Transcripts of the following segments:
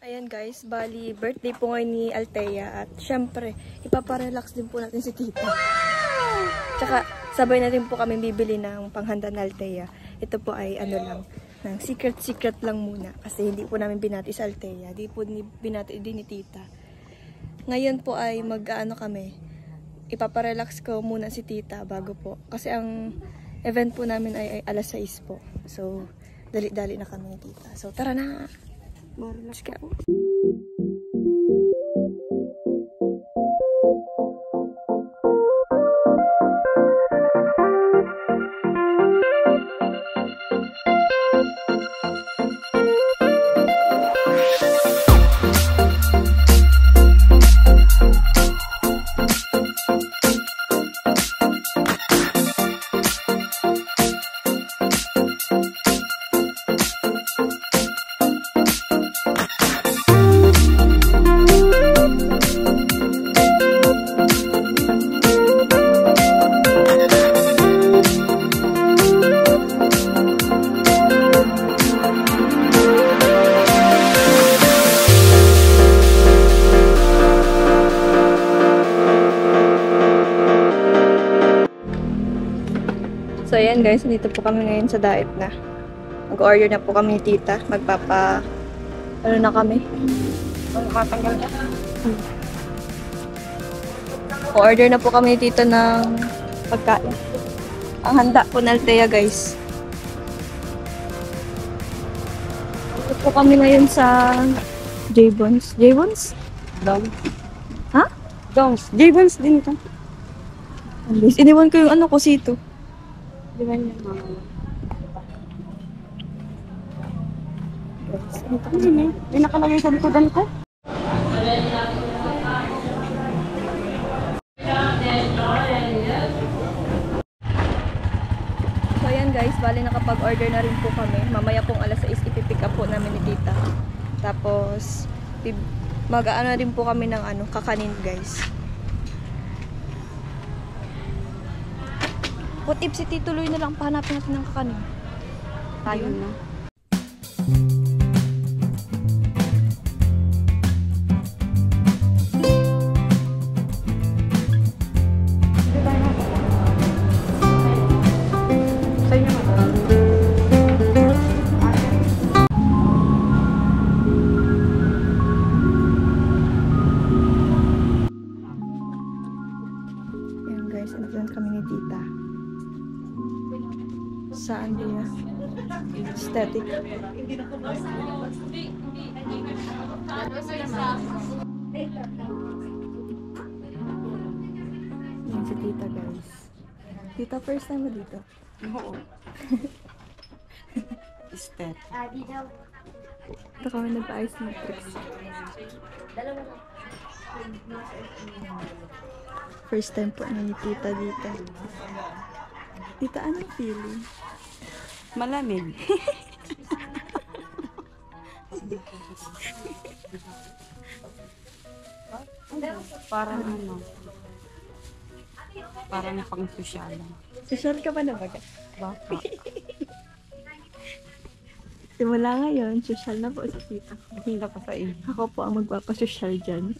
Ayan guys, bali birthday po ngayon ni Althea at syempre, ipaparelax din po natin si tita. Tsaka sabay na rin po kami bibili ng panghanda ni Althea. Ito po ay ano lang, ng secret lang muna kasi hindi po namin binati si Althea. Hindi po binati din ni tita. Ngayon po ay mag-ano kami, ipaparelax ko muna si tita bago po. Kasi ang event po namin ay alas 6 po. So, dali-dali na kami ni tita. So, tara na! Let's go! So ayan guys, dito po kami ngayon sa diet na. Mag-order na po kami ni tita. Ano na kami? Makatanggal na. Order na po kami ni tita ng pagkain. Ang handa po na Althea guys. Dito po kami ngayon sa J-Bones. J-Bones? Dongs. Ha? Dongs. J-Bones din ito. Iniwan ko yung ano ko sito. Di ba niya mga? May nakalagay sa likodan ko. So ayan guys, bali nakapag-order na rin po kami. Mamaya pong alas 6 ipipick up po namin ni tita. Tapos mag-aano rin po kami ng kakanin guys. What if si tuloy na lang pahanapin natin ng kakanin? Tayo na. Ayan guys, andyan kami ni tita. Saan din na? Aesthetic. Yan si tita guys. Tita, first time mo dito? Oo. Aesthetic. Ito kami nagpa-ayos ng tricks. First time po ni tita dito. Tita, anong feeling? Malamig. Parang ano? Parang pang sosyal. Social ka pa na baga? Baka. Simula ngayon, social na po si tita. Hindi pa sa iyo. Ako po ang magpapasosyal dyan.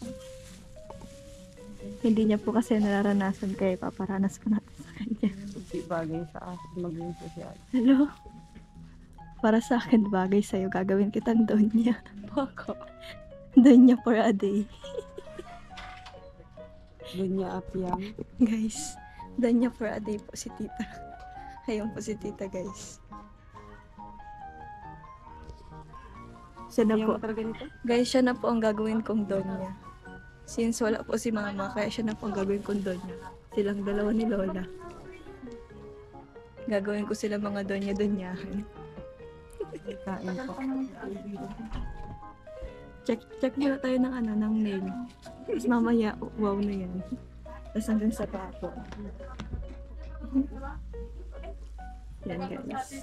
Hindi niya po kasi nararanasan kaya paparanas ko natin sa kanya. Hindi bagay sa akin maging sosyal. Hello? Para sa akin bagay sa'yo, gagawin kitang donya. Baka. Donya for a day. Dunya apyang. Guys, donya for a day po si tita. Ayun po si tita guys. Siya na po. Guys, siya na po ang gagawin kong donya. Since wala po si mama, kaya siya na po ang gagawin kong donya. Silang dalawa ni Lola. Gagawin ko sila mga donya-donyahan. Kain po. Check muna tayo ng ng nail. Tapos mamaya, wow na yan. Tapos hanggang sa paa po. Yan guys.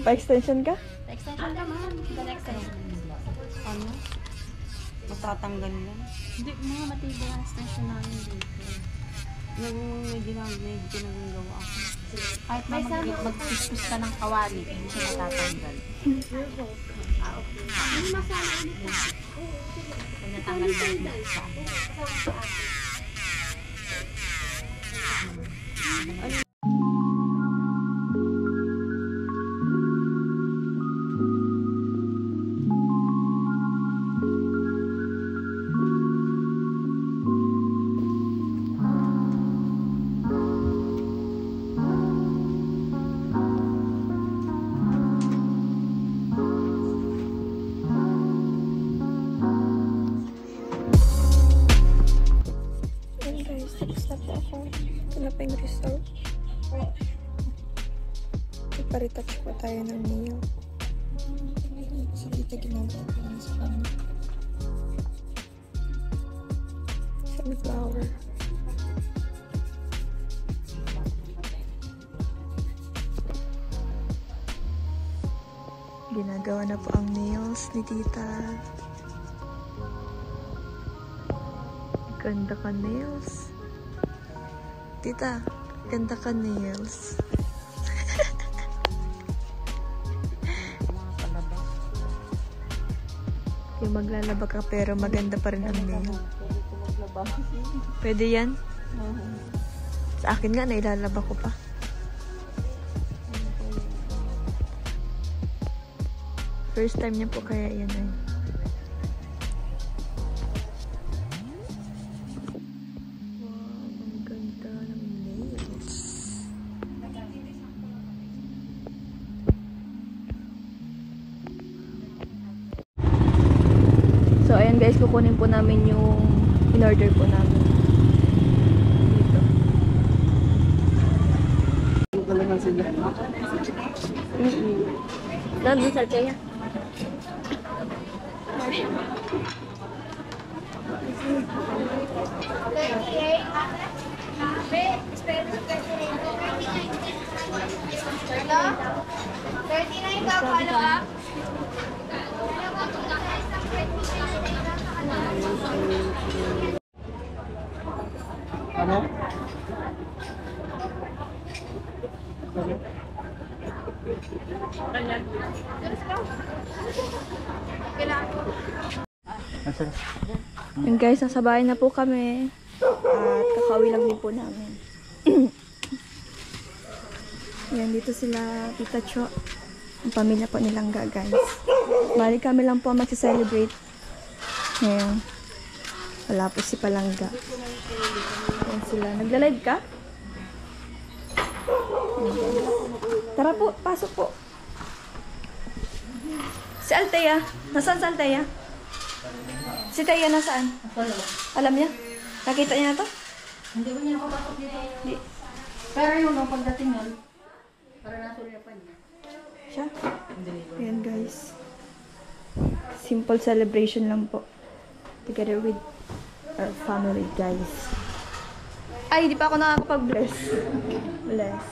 Pa-extension ka? Pa-extension naman. Pa-extension. Ano? Matatanggal yan? Hindi, mga matibay ang extension namin dito. May ginagawa ako. Kahit na mag-pistos ka ng kawali, hindi siya natatanggal. Pag natanggal ba yung isa? Ayan guys, tapos na po ako. Ito na pa yung result. Iparetouch po tayo ng nail. So dito ginagawa ko lang sa kanya. Sunflower. Ginagawa na po ang nails ni tita. Ganda ka nails. Tita, ganda ka nails. Yung maglalaba ka pero maganda pa rin ang nail. Pwede yan? Sa akin nga, nailalaba ko pa. First time niya po kaya yan ay. So, ayan guys, kukunin po namin yung in-order po namin. Dito. Doon sa kaya. Ano? Yun guys, nasa bahay na po kami. At kakauwi lang din po namin. Yan, dito sila Tita Cho. Ang pamilya po nilang guys. Bali kami lang po magsi-celebrate. Ngayon. Wala po si Palangga. Yan sila. Nagla-live ka? Tara po, pasok po. Si Althea. Nasaan si Althea? Si Thea nasaan? Alam niya? Nakita niya na to? Hindi ko niya nakapasok dito. Di. Pero yung pagdating nun, para nasulapan niya. Siya? Ayan guys. Simple celebration lang po. Together with our family guys. Ay, di pa ako nakakapag-bless. Bless.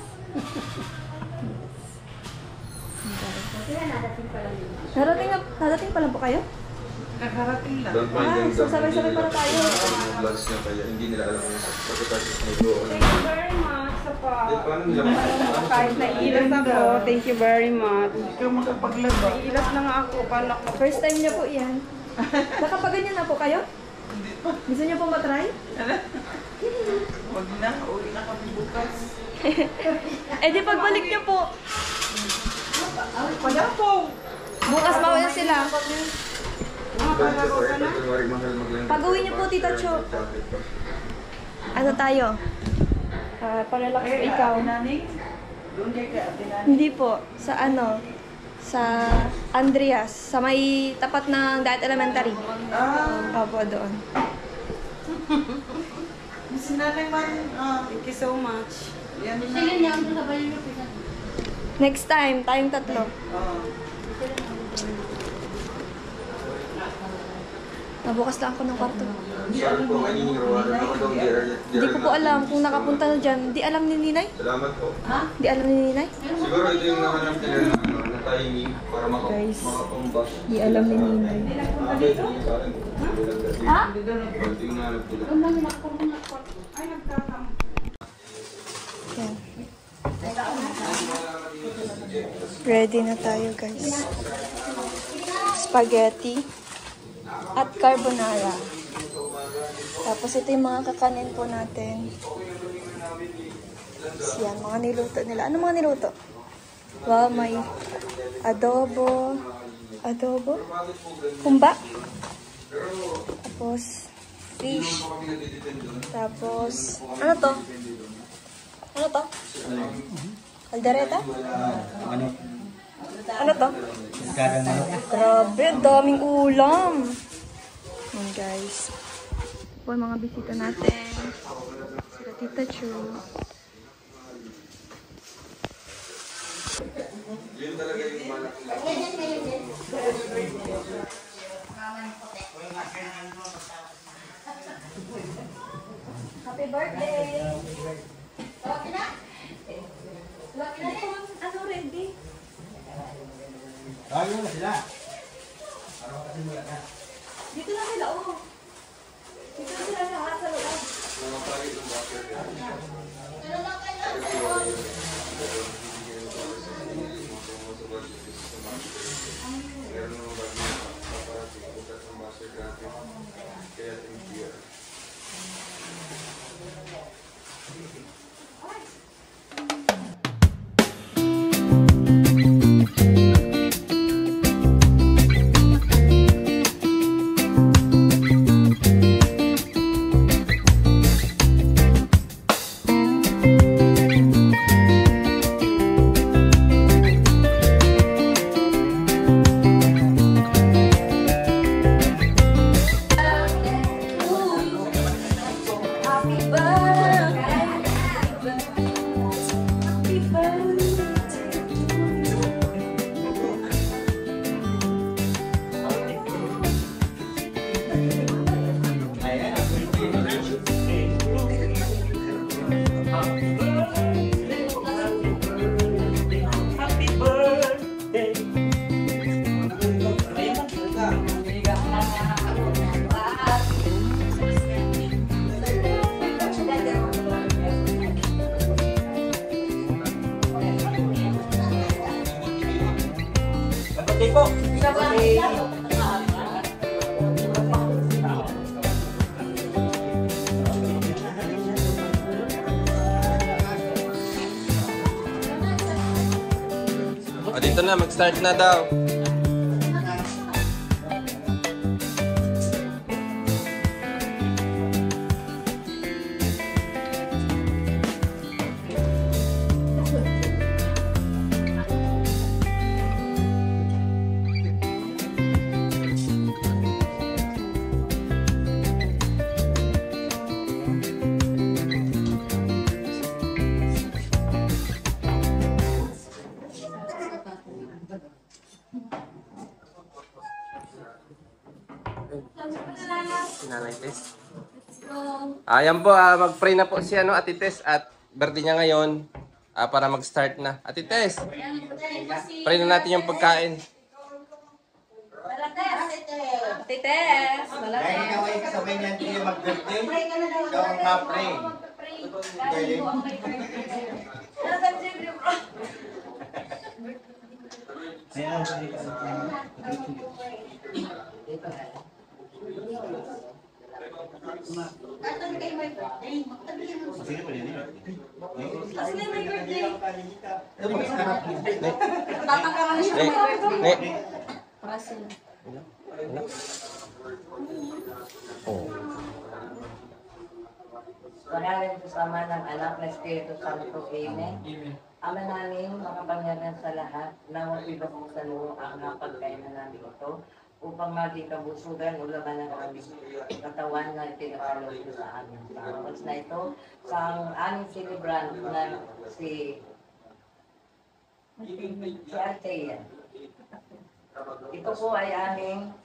Nadating pa lang po kayo? Kakarating lang. Don't mind them. So sabay-sabay pala tayo. Vlogs na kaya hindi nila alam yung pagkatapos na ito. Thank you very much sa pa. Paano nila? Kahit naiilas ako, thank you very much. Ikaw makapaglaba. Naiilas na nga ako, paano ako? First time niya po yan. Nakapaganyan na po kayo? Gusto niyo po matry? Huwag na, uwi na kami bukas. Eh di pagbalik niyo po. Wala po. Bukas mauwi sila. Makakalago ka na. Pag-uwi niyo po, Tita Cho. Ano tayo? Parelax po ikaw. Doon kay Kaatinan. Hindi po. Sa ano? Sa Andreas. Sa may tapat ng Diet Elementary. Opo, doon. Si Nanay Man, thank you so much. Yan na. Sige niya, ang sabay yung pisa. Next time, tayong tatlo. Nabukas lang ako ng kwarto. Hindi ko po alam kung nakapunta na dyan. Di alam ni Ninay? Salamat po. Di alam ni Ninay? Siguro ito yung nahanap nila na timing para Guys. makakumbas. Di alam ni Ninay. Okay, yung sa akin. Ha? Ito yung nahanap nila. Ang lang nakapagod na ko. Yan. Ready na tayo, guys. Spaghetti at carbonara. Tapos ito yung mga kakanin po natin. Yan, mga niluto nila. Ano mga niluto? Wow, may adobo. Adobo? Humba? Tapos fish. Tapos, ano to? Ano to? Kaldereta? Ano to? Grabe, daming ulam. Yan, guys. Ito po ang mga bisita natin. Sila Tita Chu. Happy birthday! Lucky na? Lucky na ito. Ano, ready? Ayun na sila. Dito na sila, oh. Dito na sila lahat sa loob. O, dito na, mag-start na daw. Ayan po, mag-pray na po si Ate Tess at birthday niya ngayon para mag-start na. Ate Tess, pray na natin yung pagkain. Ate Tess! Dahil ikaw ay kasabay niyan tayo mag-birthday, ikaw ang ma-pray. Maraming kasama ng anak na Espiritu Santo. Amen. Ama namin, makapangyarihan sa lahat, na mapibuksan mo ang napagkainan namin ito upang maging kabusugan o laban ng aming katawan na itinakalo sa amin. Sa oras na ito, sa aming celebrant na si Althea. Ito po ay aming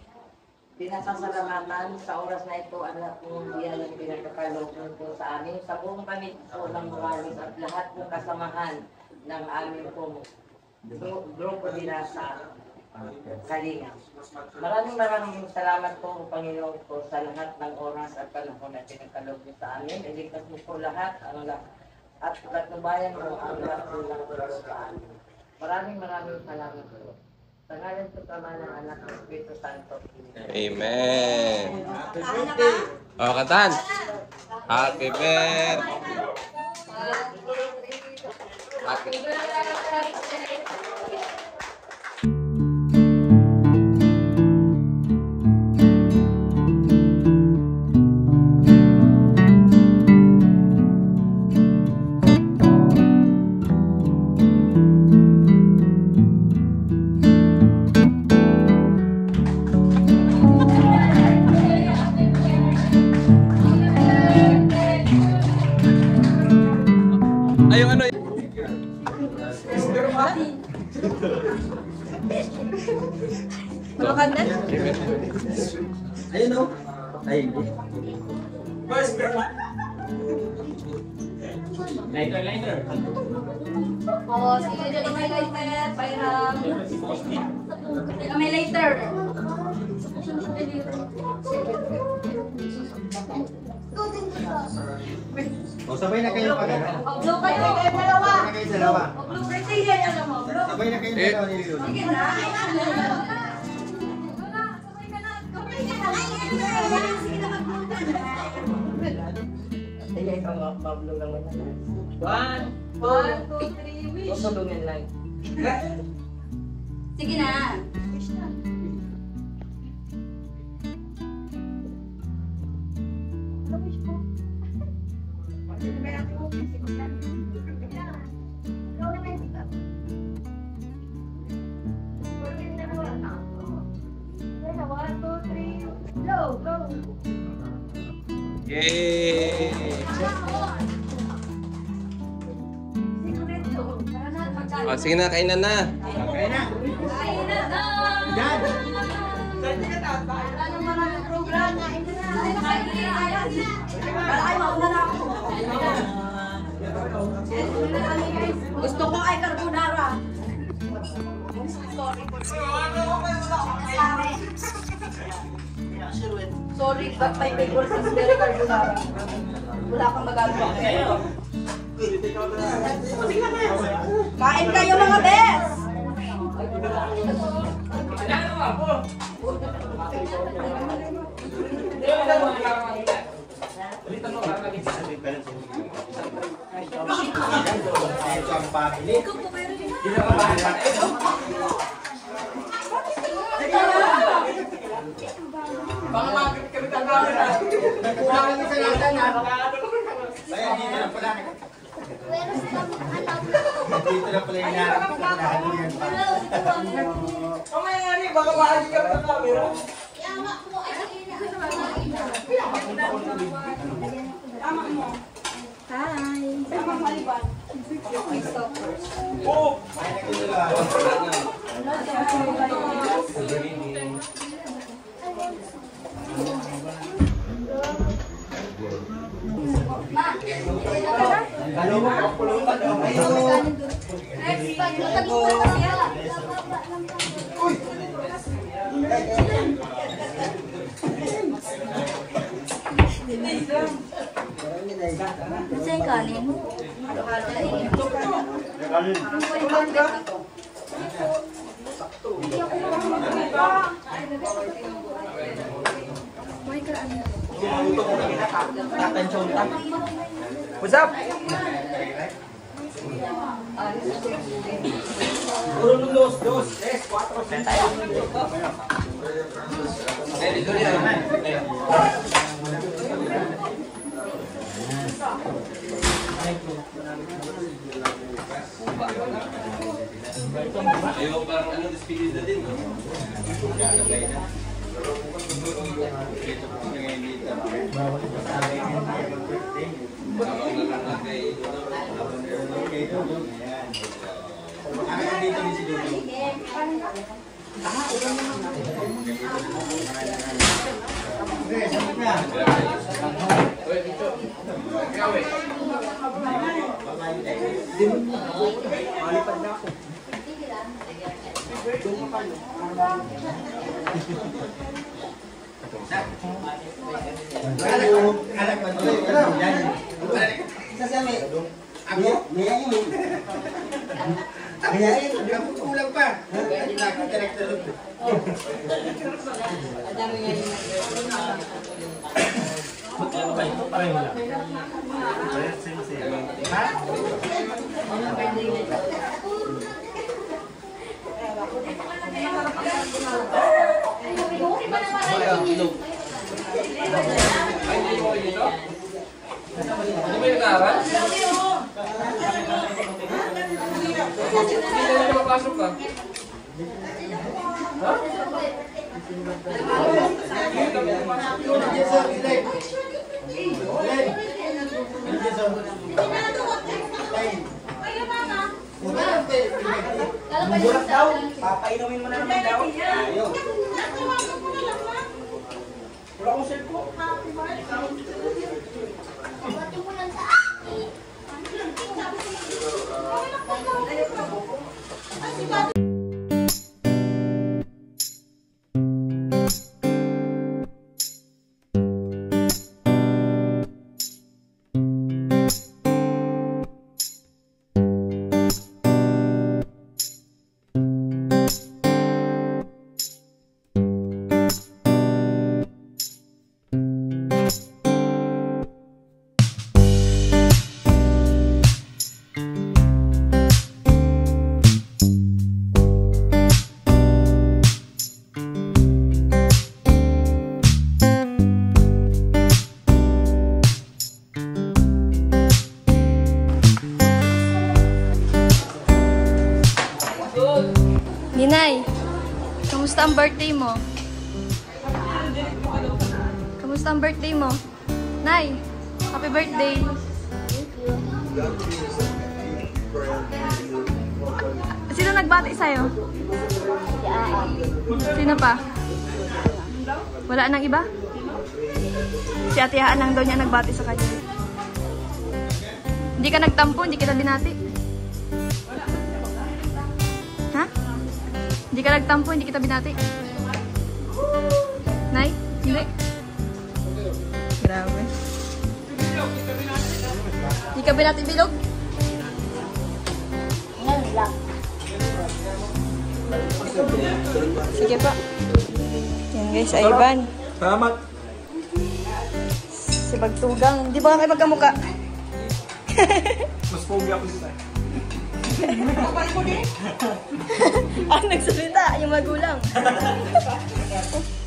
pinasasalamatan sa oras na ito, anak po yan ang pinagkakalooban po sa amin, sa buong panit po ng Morales at lahat ng kasamahan ng aming pong grupo nila sa Kalinga. Maraming salamat po, Panginoon po, sa lahat ng oras at panahon na pinagkalooban sa amin. Iligtas mo po lahat ang at patnubayan mo ang lahat ng grupo sa amin. Maraming salamat po. Sa ngalan po Ama ng Anak ng Espiritu Santo. Amen. O, kantahan. Happy birthday. Happy Ay, yung ano Ano ka na? Ayun o. Ayun. Oo, sige, dali may lighter. Pairam. Dali may lighter. O, sabay na kayo pag ano? O, blue kayo. Dalawa. Sabay na kayo dalawa. O, blue birthday yan, alam mo. Blue. Sabay na kayo dalawa ni Lulu. Sige na. Sige, ikaw mablo lang naman. 1, 2, 3, wish. Tutulungin lang. Sige na. Yay! O, sige na, kainan na. Okay na. Kain na na. Yan. Maraming program. Kain na na. Kain na. Ay, mauna na ako. Gusto ko ay carbonara. Sorry, but my favorite is very carbonara. Wala kang magagawa. Kain kayo mga bes! Ito ang pabili. Nagkulangan yung salatan ha. Kaya dito lang pala. Dito lang pala yung narap. Ano yan pa? Saan yung kanin? What's up? Dos, 3, 4, 5. Ayaw parang ano, despedida din, no? Dito ni si Dudu. Ayayin, ang kulang pa. Hindi nakita nagtarot. Hindi ba yung nag-aaral? Hindi na mapasok ka. Ha? Burak daw. Papainumin mo na naman daw. Ayaw. Wala akong cellphone. Ninay, kamusta ang birthday mo? Kamusta ang birthday mo? Nay, happy birthday! Sino nagbati sa'yo? Sino pa? Wala nang iba? Si Ate Haan lang daw niya nagbati sa kanya. Hindi ka nagtampo, hindi kita binati. Ha? Hindi ka nagtampo, hindi kita binati. Nay? Hindi? Grabe. Hindi ka binati bilog? Sige pa. Yan guys, Ivan. Salamat. Si Bagtugang. Di ba kayo magkamuka? Mas pogi ako sila. Ang nagsalita, yung magulang.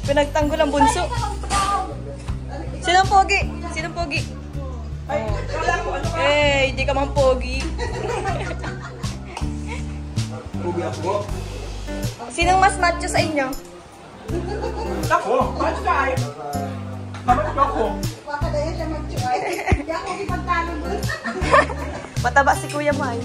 Pinagtanggol ang bunso. Sinong pogi? Sinong pogi? Eh, hindi ka man pogi. Pogi ako. Sinong mas macho sa inyo? Ako? Mas kay. Naman ako. Mataba si Kuya Mai.